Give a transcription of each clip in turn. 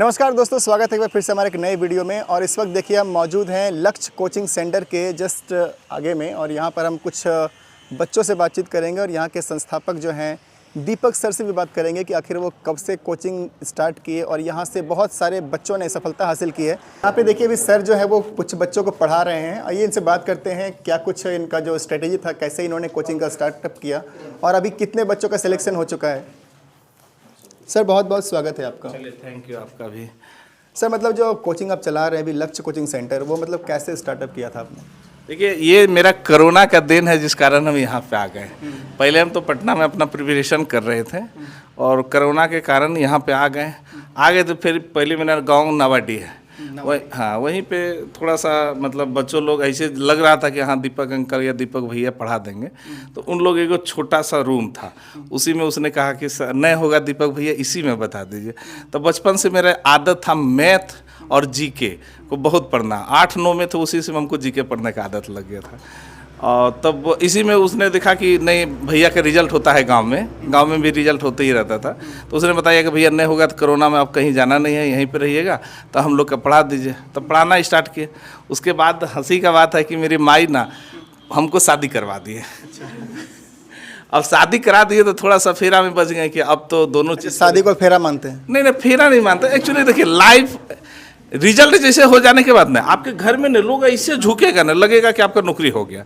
नमस्कार दोस्तों, स्वागत है एक बार फिर से हमारे एक नए वीडियो में। और इस वक्त देखिए हम मौजूद हैं लक्ष्य कोचिंग सेंटर के जस्ट आगे में, और यहाँ पर हम कुछ बच्चों से बातचीत करेंगे और यहाँ के संस्थापक जो हैं दीपक सर से भी बात करेंगे कि आखिर वो कब से कोचिंग स्टार्ट किए और यहाँ से बहुत सारे बच्चों ने सफलता हासिल की है। यहाँ पे देखिए अभी सर जो है वो कुछ बच्चों को पढ़ा रहे हैं। आइए इनसे बात करते हैं क्या कुछ इनका जो स्ट्रेटेजी था, कैसे इन्होंने कोचिंग का स्टार्टअप किया और अभी कितने बच्चों का सिलेक्शन हो चुका है। सर बहुत बहुत स्वागत है आपका। चलिए, थैंक यू आपका भी। सर मतलब जो कोचिंग आप चला रहे हैं अभी लक्ष्य कोचिंग सेंटर, वो मतलब कैसे स्टार्टअप किया था आपने? देखिए, ये मेरा कोरोना का दिन है जिस कारण हम यहाँ पे आ गए। पहले हम तो पटना में अपना प्रिपरेशन कर रहे थे और कोरोना के कारण यहाँ पे आ गए तो फिर पहले मेरा गांव नवाडी है, वहीं पे थोड़ा सा मतलब बच्चों लोग ऐसे लग रहा था कि हाँ दीपक अंकल या दीपक भैया पढ़ा देंगे। तो उन लोग एक छोटा सा रूम था, उसी में उसने कहा कि सर नहीं होगा दीपक भैया, इसी में बता दीजिए। तो बचपन से मेरा आदत था मैथ और जीके को बहुत पढ़ना। 8-9 में तो उसी से हमको जीके पढ़ने का आदत लग गया था। और तब इसी में उसने देखा कि नहीं भैया का रिजल्ट होता है गांव में भी रिजल्ट होते ही रहता था। तो उसने बताया कि भैया नहीं होगा तो कोरोना में आप कहीं जाना नहीं है, यहीं पे रहिएगा, तो हम लोग का पढ़ा दीजिए। तब पढ़ाना स्टार्ट किए। उसके बाद हंसी का बात है कि मेरी माई ना हमको शादी करवा दिए। अब शादी करा दिए तो थोड़ा सा फेरा में बच गए कि अब तो दोनों चीज़। शादी को फेरा मानते हैं? नहीं, फेरा नहीं मानते। एक्चुअली देखिए, लाइफ रिजल्ट जैसे हो जाने के बाद में आपके घर में न लोग ऐसे झुकेगा न, लगेगा कि आपका नौकरी हो गया।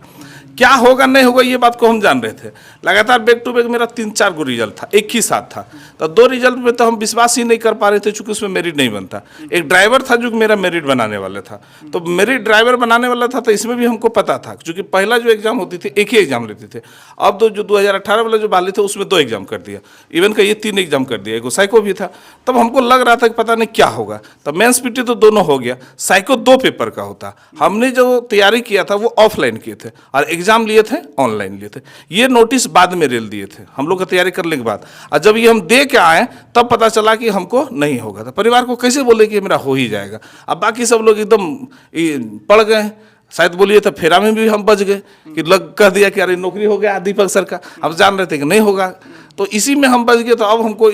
क्या होगा नहीं होगा ये बात को हम जान रहे थे। लगातार बैक टू बैक मेरा 3-4 गो रिजल्ट था, एक ही साथ था। तो 2 रिजल्ट में तो हम विश्वास ही नहीं कर पा रहे थे, चूंकि उसमें मेरिट नहीं बनता। एक ड्राइवर था जो मेरा मेरिट बनाने वाला था, तो मेरिट ड्राइवर बनाने वाला था, तो इसमें भी हमको पता था, क्योंकि पहला जो एग्जाम होती थी एक ही एग्जाम लेते थे। अब तो जो 2018 वाला जो बाली थे उसमें 2 एग्जाम कर दिया, इवन का ये 3 एग्जाम कर दिया, एक साइको भी था। तब हमको लग रहा था कि पता नहीं क्या होगा। तब मेंस पीटी तो दोनों हो गया, साइको 2 पेपर का होता। हमने जो तैयारी किया था वो ऑफलाइन किए थे और एग्जाम लिए थे ऑनलाइन लिए थे। ये नोटिस बाद में रेल दिए थे हम लोग का तैयारी करने के बाद। और जब ये हम दे के आए तब पता चला कि हमको नहीं होगा। था परिवार को कैसे बोले कि मेरा हो ही जाएगा। अब बाकी सब लोग एकदम पड़ गए, शायद बोलिए तो फेरा में भी हम बच गए कि लग कह दिया कि अरे नौकरी हो गया दीपक सर का। अब जान रहे थे कि नहीं होगा, तो इसी में हम बच गए। तो अब हमको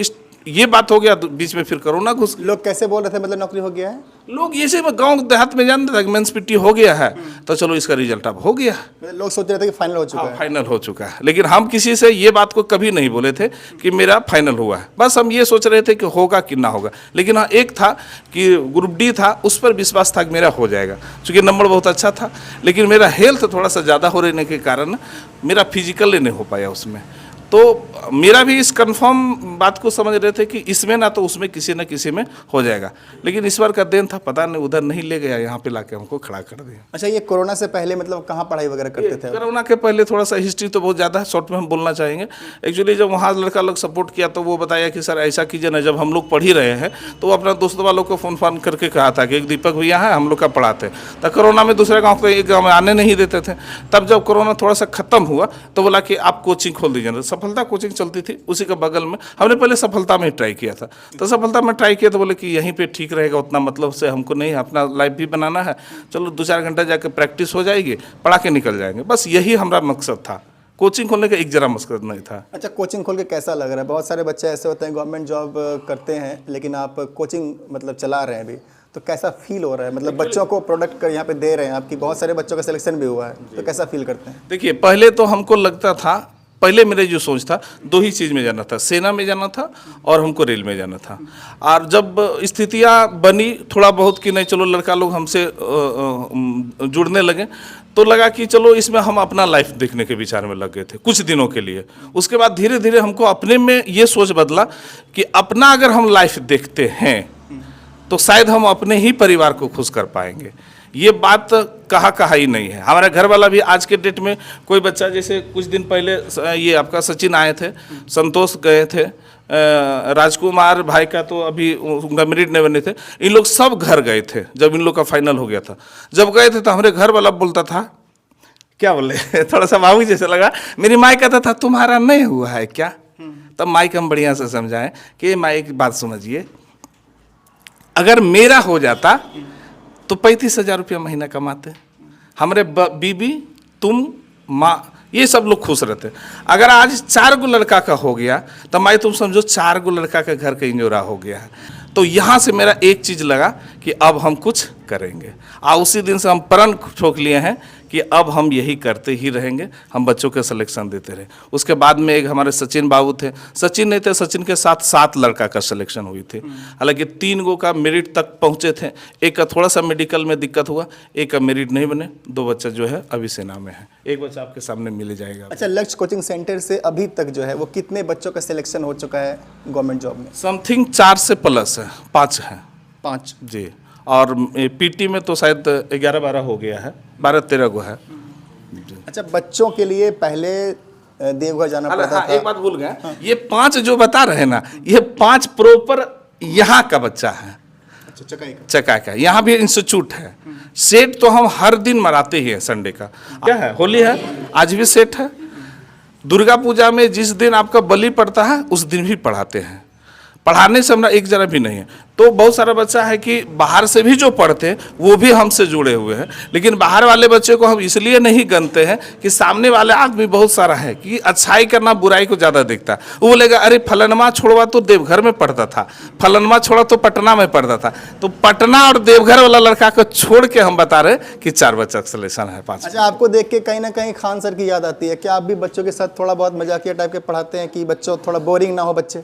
ये बात हो गया, तो बीच में फिर कोरोना घुस। लोग कैसे बोल रहे थे मतलब नौकरी हो गया है? लोग ये से गांव देहात में जानते थे कि मेंस पीटी हो गया है, तो चलो इसका रिजल्ट अब हो गया। लोग सोच रहे थे कि फाइनल हो चुका है। फाइनल हो चुका है, लेकिन हम किसी से ये बात को कभी नहीं बोले थे कि मेरा फाइनल हुआ है। बस हम ये सोच रहे थे कि होगा कि ना होगा। लेकिन हाँ, एक था कि ग्रुप डी था, उस पर विश्वास था कि मेरा हो जाएगा, क्योंकि नंबर बहुत अच्छा था। लेकिन मेरा हेल्थ थोड़ा सा ज़्यादा हो रहने के कारण मेरा फिजिकल नहीं हो पाया उसमें। तो मेरा भी इस कंफर्म बात को समझ रहे थे कि इसमें ना तो उसमें किसी न किसी में हो जाएगा। लेकिन इस बार का दिन था, पता नहीं उधर नहीं ले गया, यहाँ पे लाके हमको खड़ा कर दिया। अच्छा, ये कोरोना से पहले मतलब कहाँ पढ़ाई वगैरह करते थे? कोरोना के पहले थोड़ा सा हिस्ट्री तो बहुत ज़्यादा है, शॉर्ट में हम बोलना चाहेंगे। एक्चुअली जब वहाँ लड़का लोग सपोर्ट किया तो वो बताया कि सर ऐसा कीजिए ना, जब हम लोग पढ़ ही रहे हैं तो वो अपना दोस्तों वालों को फ़ोन करके कहा था कि एक दीपक भैया है, हम लोग का पढ़ाते। तो कोरोना में दूसरे गाँव को एक गाँव में आने नहीं देते थे। तब जब कोरोना थोड़ा सा खत्म हुआ तो बोला कि आप कोचिंग खोल दीजिए। सफलता कोचिंग चलती थी, उसी के बगल में हमने पहले सफलता में ट्राई किया था। तो सफलता में ट्राई किया तो बोले कि यहीं पे ठीक रहेगा, उतना मतलब से हमको नहीं, अपना लाइफ भी बनाना है, चलो 2-4 घंटा जाकर प्रैक्टिस हो जाएगी, पढ़ा के निकल जाएंगे। बस यही हमारा मकसद था, कोचिंग खोलने का एक जरा मकसद नहीं था। अच्छा, कोचिंग खोल के कैसा लग रहा है? बहुत सारे बच्चे ऐसे होते हैं गवर्नमेंट जॉब करते हैं, लेकिन आप कोचिंग मतलब चला रहे हैं अभी, तो कैसा फील हो रहा है? मतलब बच्चों को प्रोडक्ट कर यहाँ पे दे रहे हैं, आपकी बहुत सारे बच्चों का सिलेक्शन भी हुआ है, तो कैसा फील करते हैं? देखिए, पहले तो हमको लगता था, पहले मेरे जो सोच था 2 ही चीज़ में जाना था, सेना में जाना था और हमको रेल में जाना था। और जब स्थितियाँ बनी थोड़ा बहुत कि नहीं चलो लड़का लोग हमसे जुड़ने लगे, तो लगा कि चलो इसमें हम अपना लाइफ देखने के विचार में लग गए थे कुछ दिनों के लिए। उसके बाद धीरे धीरे हमको अपने में ये सोच बदला कि अपना अगर हम लाइफ देखते हैं तो शायद हम अपने ही परिवार को खुश कर पाएंगे। ये बात कहा ही नहीं है। हमारा घर वाला भी आज के डेट में कोई बच्चा, जैसे कुछ दिन पहले ये आपका सचिन आए थे, संतोष गए थे, राजकुमार भाई का तो अभी उनका मेरिट नहीं बने थे, इन लोग सब घर गए थे जब इन लोग का फाइनल हो गया था। जब गए थे तो हमारे घर वाला बोलता था, क्या बोले थोड़ा सा भावुक जैसे लगा, मेरी माई कहता था तुम्हारा नहीं हुआ है क्या? तब माई को हम बढ़िया से समझाएं कि माई की बात समझिए, अगर मेरा हो जाता तो 35,000 रुपया महीना कमाते, हमारे बीबी तुम माँ ये सब लोग खुश रहते। अगर आज 4 गो लड़का का हो गया तो माई तुम समझो 4 गो लड़का का घर का इंजोरा हो गया है। तो यहाँ से मेरा एक चीज़ लगा कि अब हम कुछ करेंगे, और उसी दिन से हम प्रण ठोक लिए हैं कि अब हम यही करते ही रहेंगे, हम बच्चों के सिलेक्शन देते रहे। उसके बाद में एक हमारे सचिन बाबू थे, सचिन नहीं थे, सचिन के साथ 7 लड़का का सिलेक्शन हुई थी। हालांकि 3 गो का मेरिट तक पहुंचे थे, एक का थोड़ा सा मेडिकल में दिक्कत हुआ, एक का मेरिट नहीं बने, 2 बच्चा जो है अभी सेना में है, एक बच्चा आपके सामने मिल जाएगा। अच्छा, लक्ष्य कोचिंग सेंटर से अभी तक जो है वो कितने बच्चों का सिलेक्शन हो चुका है गवर्नमेंट जॉब में? समथिंग 4 से प्लस है, 5 है। 5 जी, और पीटी में तो शायद 11-12 हो गया है, 12-13 गो है। अच्छा, बच्चों के लिए पहले देवघर जाना पड़ता हाँ, था। एक बात भूल गए, ये 5 जो बता रहे हैं ना, ये 5 प्रॉपर यहाँ का बच्चा है। अच्छा, चकाई का यहाँ भी इंस्टीट्यूट है। सेट तो हम हर दिन मनाते ही हैं, संडे का क्या है, होली है, आज भी सेट है। दुर्गा पूजा में जिस दिन आपका बलि पड़ता है उस दिन भी पढ़ाते हैं। पढ़ाने से हमरा एक जरा भी नहीं है। तो बहुत सारा बच्चा है कि बाहर से भी जो पढ़ते हैं वो भी हमसे जुड़े हुए हैं, लेकिन बाहर वाले बच्चे को हम इसलिए नहीं गनते हैं कि सामने वाले आदमी बहुत सारा है कि अच्छाई करना बुराई को ज़्यादा देखता है। वो बोलेगा अरे फलनमा छोड़वा तो देवघर में पढ़ता था, फलनमा छोड़ा तो पटना में पढ़ता था। तो पटना और देवघर वाला लड़का को छोड़ के हम बता रहे कि 4 बच्चा का सिलेक्शन है, 5। अच्छा, आपको देख के कहीं ना कहीं खान सर की याद आती है क्या? आप भी बच्चों के साथ थोड़ा बहुत मजाकिया टाइप के पढ़ाते हैं कि बच्चों थोड़ा बोरिंग ना हो बच्चे?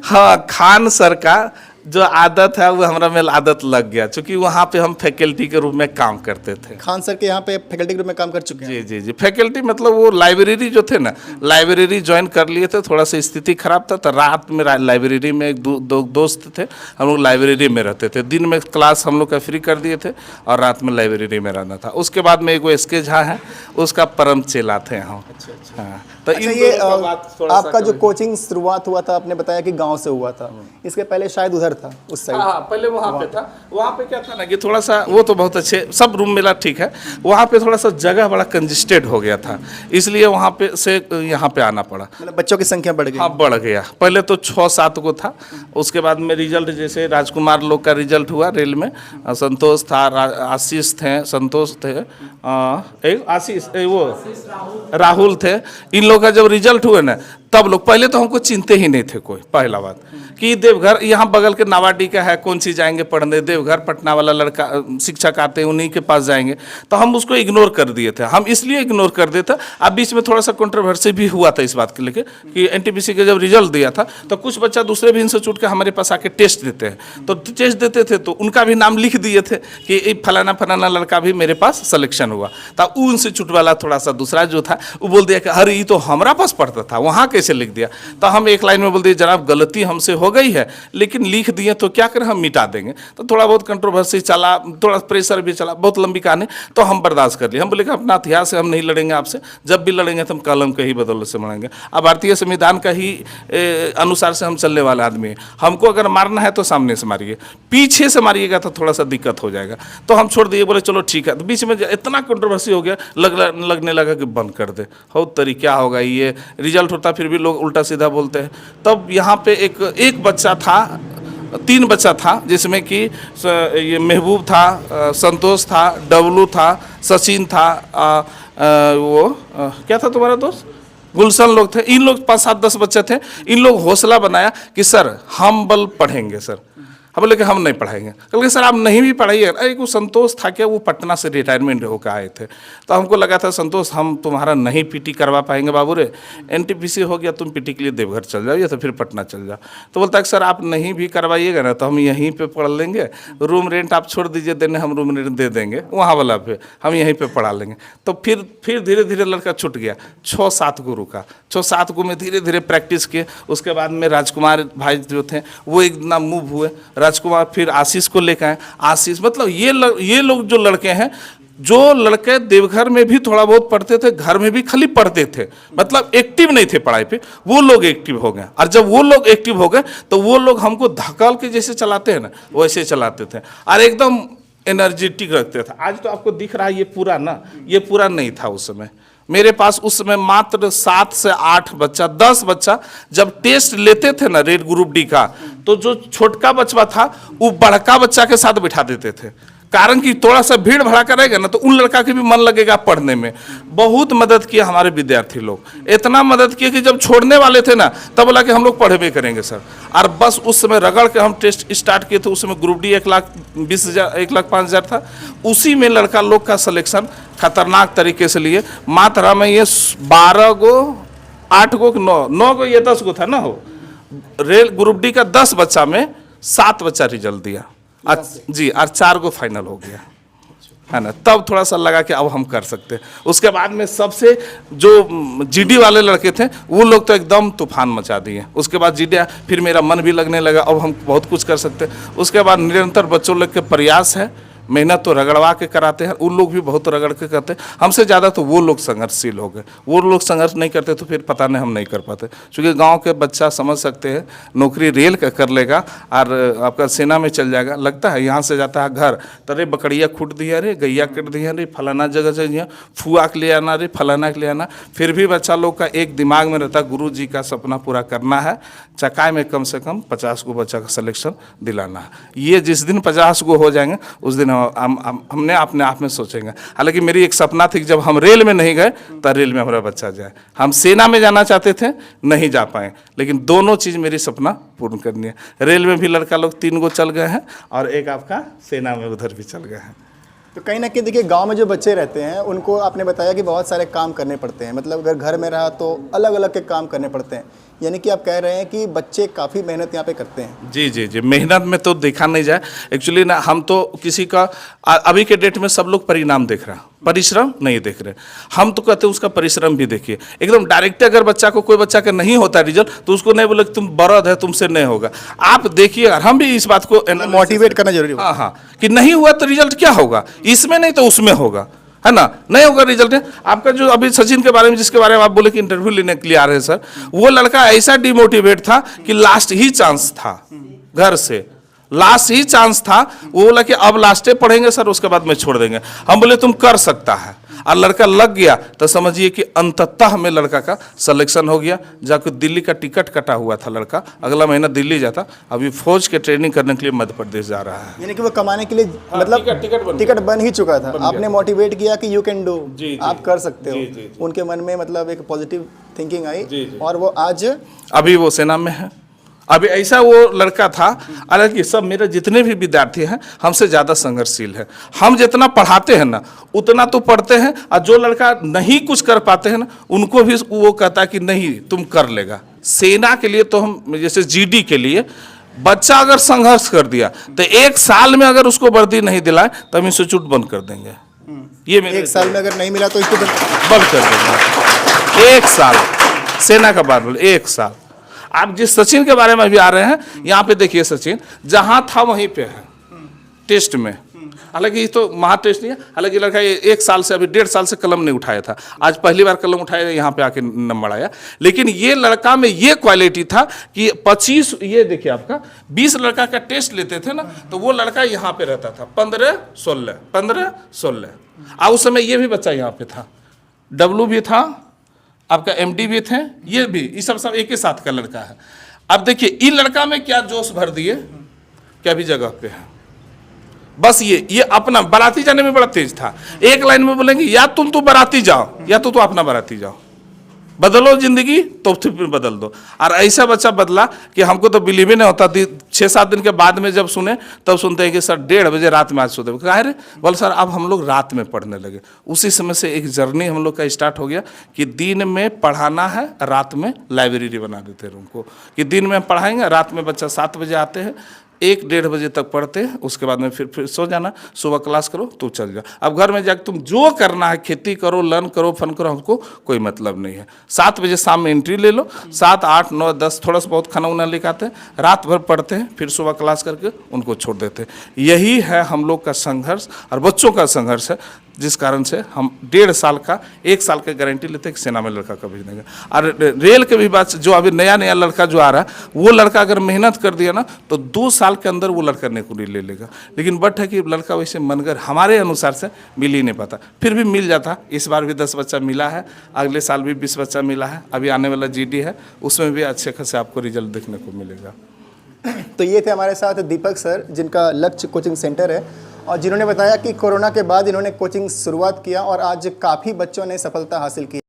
हाँ, खान सर का जो आदत है वो हमारा में आदत लग गया, क्योंकि वहाँ पे हम फैकल्टी के रूप में काम करते थे। खान सर के यहाँ पे फैकल्टी के रूप में काम कर चुके हैं? जी जी जी, फैकल्टी मतलब वो लाइब्रेरी जो थे ना, लाइब्रेरी ज्वाइन कर लिए थे। थोड़ा सा स्थिति खराब था तो रात में लाइब्रेरी में एक दो दोस्त थे, हम लोग लाइब्रेरी में रहते थे। दिन में क्लास हम लोग का फ्री कर दिए थे और रात में लाइब्रेरी में रहना था। उसके बाद में एक वो एसके झा है, उसका परम चेला थे हम। हाँ, तो अच्छा, ये आपका जो कोचिंग शुरुआत हुआ था, आपने बताया कि गांव से हुआ था, इसके पहले शायद उधर था उस साइड? हाँ, पहले वहाँ पे था। वहाँ पे क्या था ना कि थोड़ा सा वो तो बहुत अच्छे सब रूम मिला, ठीक है। वहाँ पे थोड़ा सा जगह बड़ा कंजेस्टेड हो गया था, इसलिए वहाँ पे से यहाँ पे आना पड़ा। मतलब बच्चों की संख्या बढ़ गई? हाँ, बढ़ गया। पहले तो 6-7 को था, उसके बाद में रिजल्ट जैसे राजकुमार लोग का रिजल्ट हुआ रेल में, संतोष था, आशीष थे, संतोष थे, एक आशीष वो राहुल थे। इन लोग का जब रिजल्ट हुए ना, तब लोग पहले तो हमको चिंते ही नहीं थे कोई। पहला बात कि देवघर यहाँ बगल के नावाडी का है, कौन सी जाएंगे पढ़ने, देवघर पटना वाला लड़का शिक्षक आते हैं उन्हीं के पास जाएंगे, तो हम उसको इग्नोर कर दिए थे। हम इसलिए इग्नोर कर दिए थे, अब बीच में थोड़ा सा कंट्रोवर्सी भी हुआ था इस बात के लेके कि एनटीपीसी का जब रिजल्ट दिया था तो कुछ बच्चा दूसरे भी इंस्टीट्यूट के हमारे पास आके टेस्ट देते हैं, तो टेस्ट देते थे तो उनका भी नाम लिख दिए थे कि फलाना फलाना लड़का भी मेरे पास सिलेक्शन हुआ था। वो इंस्टीट्यूट वाला थोड़ा सा दूसरा जो था वो बोल दिया कि अरे ये तो हमारा पास पढ़ता था, वहाँ कैसे लिख दिया? तो हम एक लाइन में बोल दिए जनाब गलती हमसे हो गई है, लेकिन लिख दिए तो क्या करें, हम मिटा देंगे। तो थोड़ा बहुत कंट्रोवर्सी चला, थोड़ा प्रेशर भी चला, बहुत लंबी कहानी, तो हम बर्दाश्त कर लिए। हम बोले कि अपना हथियार से हम नहीं लड़ेंगे आपसे, जब भी लड़ेंगे तो हम कलम के ही बदौलत से लड़ेंगे। अब भारतीय संविधान का ही अनुसार से हम चलने वाले आदमी हैं। हमको अगर मारना है तो सामने से मारिए, पीछे से मारिएगा तो थोड़ा सा दिक्कत हो जाएगा। तो हम छोड़ दिए, बोले चलो ठीक है। तो बीच में इतना कंट्रोवर्सी हो गया, लगने लगा कि बंद कर दे, हो तरी क्या होगा, ये रिजल्ट होता फिर भी लोग उल्टा सीधा बोलते हैं। तब यहाँ पे एक बच्चा था, 3 बच्चा था, जिसमें कि ये महबूब था, संतोष था, डब्लू था, सचिन था, क्या था तुम्हारा दोस्त, गुलशन लोग थे। इन लोग 5-7-10 बच्चे थे। इन लोग हौसला बनाया कि सर हम बल पढ़ेंगे सर। हम बोले कि हम नहीं पढ़ाएंगे। कल सर आप नहीं भी पढ़ाइए। अरे को संतोष था क्या, वो पटना से रिटायरमेंट होकर आए थे, तो हमको लगा था संतोष हम तुम्हारा नहीं पीटी करवा पाएंगे बाबू रे, एनटीपीसी हो गया, तुम पीटी के लिए देवघर चल जाओ या तो फिर पटना चल जाओ। तो बोलता है सर आप नहीं भी करवाइएगा ना तो हम यहीं पे पढ़ लेंगे, रूम रेंट आप छोड़ दीजिए देने, हम रूम रेंट दे देंगे वहाँ वाला पे, हम यहीं पर पढ़ा लेंगे। तो फिर धीरे धीरे लड़का छूट गया। 6-7 को रुका, 6-7 को में धीरे धीरे प्रैक्टिस किए। उसके बाद में राजकुमार भाई जो थे वो एकदम मूव हुए, राजकुमार फिर आशीष को लेकर आए। आशीष मतलब ये लोग जो लड़के हैं, जो लड़के देवघर में भी थोड़ा बहुत पढ़ते थे, घर में भी खाली पढ़ते थे, मतलब एक्टिव नहीं थे पढ़ाई पे, वो लोग एक्टिव हो गए। और जब वो लोग एक्टिव हो गए तो वो लोग हमको धक्का के जैसे चलाते हैं ना, वैसे चलाते थे और एकदम एनर्जेटिक रखते थे। आज तो आपको दिख रहा है ये पूरा ना, ये पूरा नहीं था उस समय। मेरे पास उस समय मात्र 7 से 8 बच्चा, 10 बच्चा जब टेस्ट लेते थे ना रेड ग्रुप डी का, तो जो छोटका बच्चा था वो बड़का बच्चा के साथ बिठा देते थे। कारण कि थोड़ा सा भीड़ भड़ाका रहेगा ना तो उन लड़का के भी मन लगेगा पढ़ने में। बहुत मदद किया हमारे विद्यार्थी लोग, इतना मदद किया कि जब छोड़ने वाले थे ना तब बोला कि हम लोग पढ़े करेंगे सर। और बस उस समय रगड़ के हम टेस्ट स्टार्ट किए थे। उस समय ग्रुप डी 1,20,000 1,05,000 था, उसी में लड़का लोग का सिलेक्शन खतरनाक तरीके से लिए। मात्रा में ये 12 गो 8 गो 9 गो ये 10 गो था ना हो रेल ग्रुप डी का 10 बच्चा में 7 बच्चा रिजल्ट दिया जी, और 4 गो फाइनल हो गया है ना। तब थोड़ा सा लगा कि अब हम कर सकते हैं। उसके बाद में सबसे जो जीडी वाले लड़के थे वो लोग तो एकदम तूफान मचा दिए। उसके बाद जीडी फिर मेरा मन भी लगने लगा, अब हम बहुत कुछ कर सकते हैं। उसके बाद निरंतर बच्चों लोग के प्रयास है, मेहनत तो रगड़वा के कराते हैं, उन लोग भी बहुत रगड़ के करते हैं। हमसे ज़्यादा तो वो लोग संघर्षशील हो गए। वो लोग संघर्ष नहीं करते तो फिर पता नहीं हम नहीं कर पाते। क्योंकि गांव के बच्चा समझ सकते हैं नौकरी रेल का कर लेगा और आपका सेना में चल जाएगा, लगता है यहाँ से जाता है घर तरे बकरिया खूट दिया रे, गैया कट दिया रे, फलाना जगह से फुआ के ले आना रे, फलाना के ले आना। फिर भी बच्चा लोग का एक दिमाग में रहता है गुरु जी का सपना पूरा करना है, चकाई में कम से कम 50 गो बच्चा का सिलेक्शन दिलाना है। ये जिस दिन 50 गो हो जाएंगे उस दिन हमने अपने आप में सोचेंगे। हालांकि मेरी एक सपना थी कि जब हम रेल में नहीं गए तो रेल में हमारा बच्चा जाए। हम सेना में जाना चाहते थे, नहीं जा पाए, लेकिन दोनों चीज़ मेरी सपना पूर्ण करनी है। रेल में भी लड़का लोग 3 गो चल गए हैं और एक आपका सेना में उधर भी चल गए हैं। तो कहीं ना कहीं देखिए गांव में जो बच्चे रहते हैं उनको आपने बताया कि बहुत सारे काम करने पड़ते हैं, मतलब अगर घर में रहा तो अलग अलग के काम करने पड़ते हैं, यानी कि आप कह रहे हैं कि बच्चे काफ़ी मेहनत यहाँ पे करते हैं। जी जी जी, मेहनत में तो देखा नहीं जाए एक्चुअली ना। हम तो किसी का अभी के डेट में सब लोग परिणाम देख रहे हैं, परिश्रम नहीं देख रहे। हम तो कहते हैं उसका परिश्रम भी देखिए। एकदम डायरेक्ट अगर बच्चा को कोई बच्चा का नहीं होता रिजल्ट तो उसको नहीं बोले कि तुम बरद है तुमसे नहीं होगा। आप देखिए, हम भी इस बात को मोटिवेट करना जरूरी है। हाँ हाँ, कि नहीं हुआ तो रिजल्ट क्या होगा, इसमें नहीं तो उसमें होगा, है ना। नहीं होगा रिजल्ट। आपका जो अभी सचिन के बारे में जिसके बारे में आप बोले कि इंटरव्यू लेने के लिए आ रहे हैं सर, वो लड़का ऐसा डिमोटिवेट था कि लास्ट ही चांस था, घर से लास्ट ही चांस था। वो बोला कि अब लास्टे पढ़ेंगे सर, उसके बाद में छोड़ देंगे। हम बोले तुम कर सकता है, और लड़का लग गया तो समझिए कि अंततः में लड़का का सिलेक्शन हो गया। जाकर दिल्ली का टिकट कटा हुआ था लड़का, अगला महीना दिल्ली जाता, अभी फौज के ट्रेनिंग करने के लिए मध्य प्रदेश जा रहा है। यानी कि वो कमाने के लिए मतलब टिकट बन ही चुका था। आपने मोटिवेट किया कि यू कैन डू, आप कर सकते हो। उनके मन में मतलब एक पॉजिटिव थिंकिंग आई और वो आज अभी वो सेना में है। अभी ऐसा वो लड़का था। हालांकि सब मेरे जितने भी विद्यार्थी हैं हमसे ज़्यादा संघर्षशील है। हम जितना पढ़ाते हैं ना उतना तो पढ़ते हैं, और जो लड़का नहीं कुछ कर पाते हैं ना उनको भी वो कहता है कि नहीं तुम कर लेगा। सेना के लिए तो हम जैसे जीडी के लिए बच्चा अगर संघर्ष कर दिया तो 1 साल में अगर उसको वर्दी नहीं दिलाए तो हम इंस्टीट्यूट बंद कर देंगे। ये मेरे 1 साल में अगर नहीं मिला तो इसको बंद कर देंगे। 1 साल सेना का बात बोले, 1 साल। आप जिस सचिन के बारे में अभी आ रहे हैं, यहाँ पे देखिए सचिन जहाँ था वहीं पे है टेस्ट में। हालांकि ये तो महा टेस्ट नहीं है। हालांकि लड़का 1 साल से, अभी 1.5 साल से कलम नहीं उठाया था, आज पहली बार कलम उठाया, यहाँ पे आके नंबर आया। लेकिन ये लड़का में ये क्वालिटी था कि 25, ये देखिए आपका 20 लड़का का टेस्ट लेते थे ना तो वो लड़का यहाँ पे रहता था 15-16। और उस समय ये भी बच्चा यहाँ पे था, डब्लू भी था, आपका एमडी भी थे, ये भी, ये सब एक ही साथ का लड़का है। अब देखिए इन लड़का में क्या जोश भर दिए, क्या भी जगह पे है। बस ये अपना बाराती जाने में बड़ा तेज था। एक लाइन में बोलेंगे या तुम तो बाराती जाओ या तो अपना बाराती जाओ, बदलो जिंदगी तो फिर बदल दो। और ऐसा बच्चा बदला कि हमको तो बिलीव ही नहीं होता। 6-7 दिन के बाद में जब सुने तब सुनते हैं कि सर 1:30 बजे रात में आज सोते। कहा रे, बोले सर अब हम लोग रात में पढ़ने लगे। उसी समय से एक जर्नी हम लोग का स्टार्ट हो गया कि दिन में पढ़ाना है, रात में लाइब्रेरी बना देते रूम को, कि दिन में पढ़ाएंगे, रात में बच्चा 7 बजे आते हैं, 1-1:30 बजे तक पढ़ते हैं, उसके बाद में फिर सो जाना, सुबह क्लास करो तो चल जाओ। अब घर में जाकर तुम जो करना है, खेती करो, लर्न करो, फन करो, हमको कोई मतलब नहीं है। 7 बजे शाम में एंट्री ले लो, 7, 8, 9, 10 थोड़ा सा बहुत खाना उना लेकर आते हैं, रात भर पढ़ते हैं, फिर सुबह क्लास करके उनको छोड़ देते हैं। यही है हम लोग का संघर्ष और बच्चों का संघर्ष है, जिस कारण से हम 1.5 साल का 1 साल का गारंटी लेते हैं कि सेना में लड़का कभी नहीं। और रेल के भी बात, जो अभी नया लड़का जो आ रहा है वो लड़का अगर मेहनत कर दिया ना तो 2 साल के अंदर वो लड़का नौकरी ले लेगा। लेकिन बट है कि लड़का वैसे मनगर हमारे अनुसार से मिल ही नहीं पाता, फिर भी मिल जाता। इस बार भी 10 बच्चा मिला है, अगले साल भी 20 बच्चा मिला है। अभी आने वाला जीडी है उसमें भी अच्छे खासे आपको रिजल्ट देखने को मिलेगा। तो ये थे हमारे साथ दीपक सर, जिनका लक्ष्य कोचिंग सेंटर है। और जिन्होंने बताया कि कोरोना के बाद इन्होंने कोचिंग शुरुआत किया और आज काफ़ी बच्चों ने सफलता हासिल की।